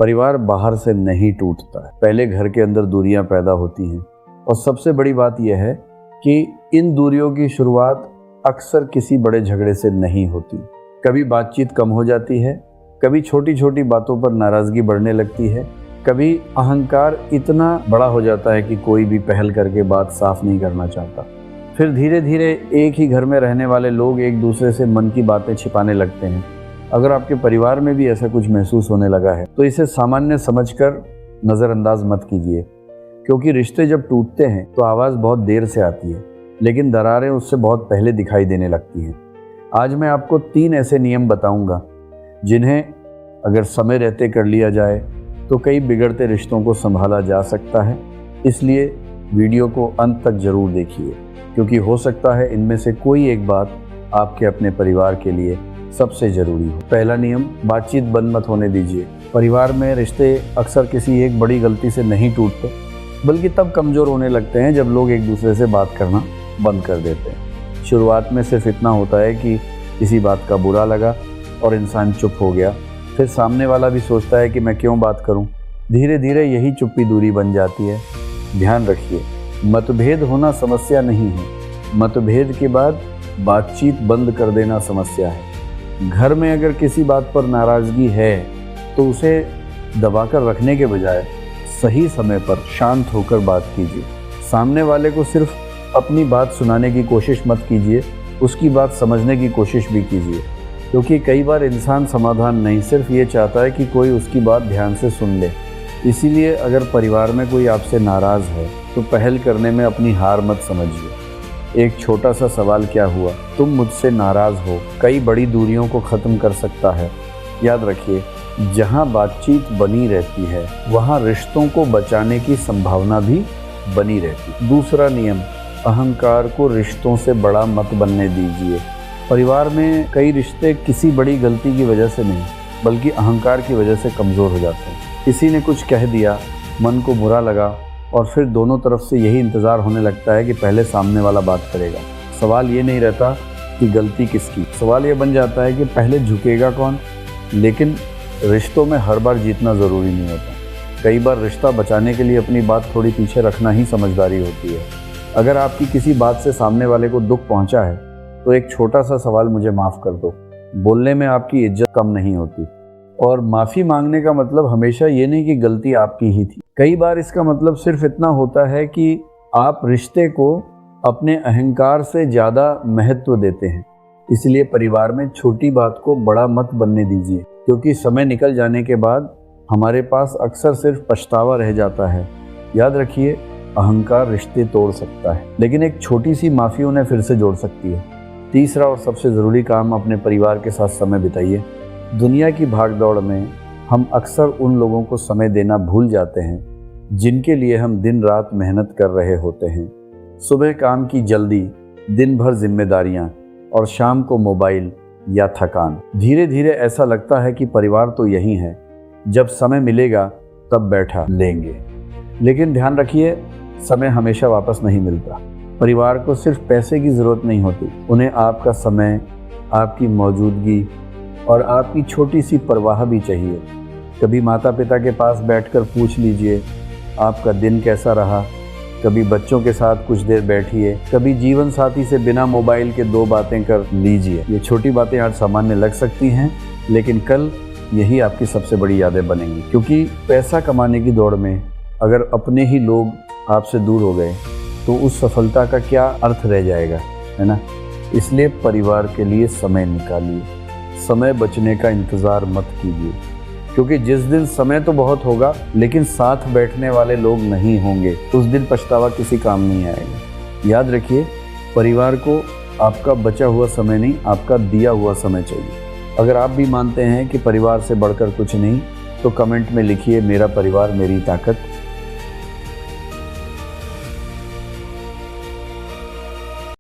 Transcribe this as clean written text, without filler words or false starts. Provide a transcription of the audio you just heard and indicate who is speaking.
Speaker 1: परिवार बाहर से नहीं टूटता है, पहले घर के अंदर दूरियां पैदा होती हैं। और सबसे बड़ी बात यह है कि इन दूरियों की शुरुआत अक्सर किसी बड़े झगड़े से नहीं होती। कभी बातचीत कम हो जाती है, कभी छोटी छोटी बातों पर नाराज़गी बढ़ने लगती है, कभी अहंकार इतना बड़ा हो जाता है कि कोई भी पहल करके बात साफ नहीं करना चाहता। फिर धीरे धीरे एक ही घर में रहने वाले लोग एक दूसरे से मन की बातें छिपाने लगते हैं। अगर आपके परिवार में भी ऐसा कुछ महसूस होने लगा है तो इसे सामान्य समझकर नज़रअंदाज मत कीजिए, क्योंकि रिश्ते जब टूटते हैं तो आवाज़ बहुत देर से आती है, लेकिन दरारें उससे बहुत पहले दिखाई देने लगती हैं। आज मैं आपको 3 ऐसे नियम बताऊंगा जिन्हें अगर समय रहते कर लिया जाए तो कई बिगड़ते रिश्तों को संभाला जा सकता है। इसलिए वीडियो को अंत तक ज़रूर देखिए, क्योंकि हो सकता है इनमें से कोई एक बात आपके अपने परिवार के लिए सबसे ज़रूरी हो। पहला नियम, बातचीत बंद मत होने दीजिए। परिवार में रिश्ते अक्सर किसी एक बड़ी गलती से नहीं टूटते, बल्कि तब कमज़ोर होने लगते हैं जब लोग एक दूसरे से बात करना बंद कर देते हैं। शुरुआत में सिर्फ इतना होता है कि किसी बात का बुरा लगा और इंसान चुप हो गया, फिर सामने वाला भी सोचता है कि मैं क्यों बात करूं। धीरे धीरे यही चुप्पी दूरी बन जाती है। ध्यान रखिए, मतभेद होना समस्या नहीं है, मतभेद के बाद बातचीत बंद कर देना समस्या है। घर में अगर किसी बात पर नाराज़गी है तो उसे दबाकर रखने के बजाय सही समय पर शांत होकर बात कीजिए। सामने वाले को सिर्फ अपनी बात सुनाने की कोशिश मत कीजिए, उसकी बात समझने की कोशिश भी कीजिए, क्योंकि कई बार इंसान समाधान नहीं, सिर्फ ये चाहता है कि कोई उसकी बात ध्यान से सुन ले। इसीलिए अगर परिवार में कोई आपसे नाराज़ है तो पहल करने में अपनी हार मत समझिए। एक छोटा सा सवाल, क्या हुआ, तुम मुझसे नाराज़ हो, कई बड़ी दूरियों को ख़त्म कर सकता है। याद रखिए, जहाँ बातचीत बनी रहती है वहाँ रिश्तों को बचाने की संभावना भी बनी रहती। दूसरा नियम, अहंकार को रिश्तों से बड़ा मत बनने दीजिए। परिवार में कई रिश्ते किसी बड़ी गलती की वजह से नहीं, बल्कि अहंकार की वजह से कमज़ोर हो जाते हैं। किसी ने कुछ कह दिया, मन को बुरा लगा और फिर दोनों तरफ से यही इंतज़ार होने लगता है कि पहले सामने वाला बात करेगा। सवाल ये नहीं रहता कि गलती किसकी, सवाल ये बन जाता है कि पहले झुकेगा कौन। लेकिन रिश्तों में हर बार जीतना ज़रूरी नहीं होता। कई बार रिश्ता बचाने के लिए अपनी बात थोड़ी पीछे रखना ही समझदारी होती है। अगर आपकी किसी बात से सामने वाले को दुख पहुंचा है तो एक छोटा सा सवाल, मुझे माफ़ कर दो, बोलने में आपकी इज्जत कम नहीं होती। और माफ़ी मांगने का मतलब हमेशा ये नहीं कि गलती आपकी ही थी। कई बार इसका मतलब सिर्फ इतना होता है कि आप रिश्ते को अपने अहंकार से ज़्यादा महत्व देते हैं। इसलिए परिवार में छोटी बात को बड़ा मत बनने दीजिए, क्योंकि समय निकल जाने के बाद हमारे पास अक्सर सिर्फ पछतावा रह जाता है। याद रखिए, अहंकार रिश्ते तोड़ सकता है, लेकिन एक छोटी सी माफ़ी उन्हें फिर से जोड़ सकती है। तीसरा और सबसे ज़रूरी काम, अपने परिवार के साथ समय बिताइए। दुनिया की भागदौड़ में हम अक्सर उन लोगों को समय देना भूल जाते हैं जिनके लिए हम दिन रात मेहनत कर रहे होते हैं। सुबह काम की जल्दी, दिन भर जिम्मेदारियां और शाम को मोबाइल या थकान। धीरे धीरे ऐसा लगता है कि परिवार तो यही है, जब समय मिलेगा तब बैठा लेंगे। लेकिन ध्यान रखिए, समय हमेशा वापस नहीं मिलता। परिवार को सिर्फ पैसे की ज़रूरत नहीं होती, उन्हें आपका समय, आपकी मौजूदगी और आपकी छोटी सी परवाह भी चाहिए। कभी माता पिता के पास बैठकर पूछ लीजिए आपका दिन कैसा रहा, कभी बच्चों के साथ कुछ देर बैठिए, कभी जीवन साथी से बिना मोबाइल के 2 बातें कर लीजिए। ये छोटी बातें आज सामान्य लग सकती हैं, लेकिन कल यही आपकी सबसे बड़ी यादें बनेंगी। क्योंकि पैसा कमाने की दौड़ में अगर अपने ही लोग आपसे दूर हो गए तो उस सफलता का क्या अर्थ रह जाएगा, है ना। इसलिए परिवार के लिए समय निकालिए। समय बचने का इंतज़ार मत कीजिए, क्योंकि जिस दिन समय तो बहुत होगा लेकिन साथ बैठने वाले लोग नहीं होंगे, उस दिन पछतावा किसी काम नहीं आएगा। याद रखिए, परिवार को आपका बचा हुआ समय नहीं, आपका दिया हुआ समय चाहिए। अगर आप भी मानते हैं कि परिवार से बढ़कर कुछ नहीं, तो कमेंट में लिखिए, मेरा परिवार मेरी ताकत।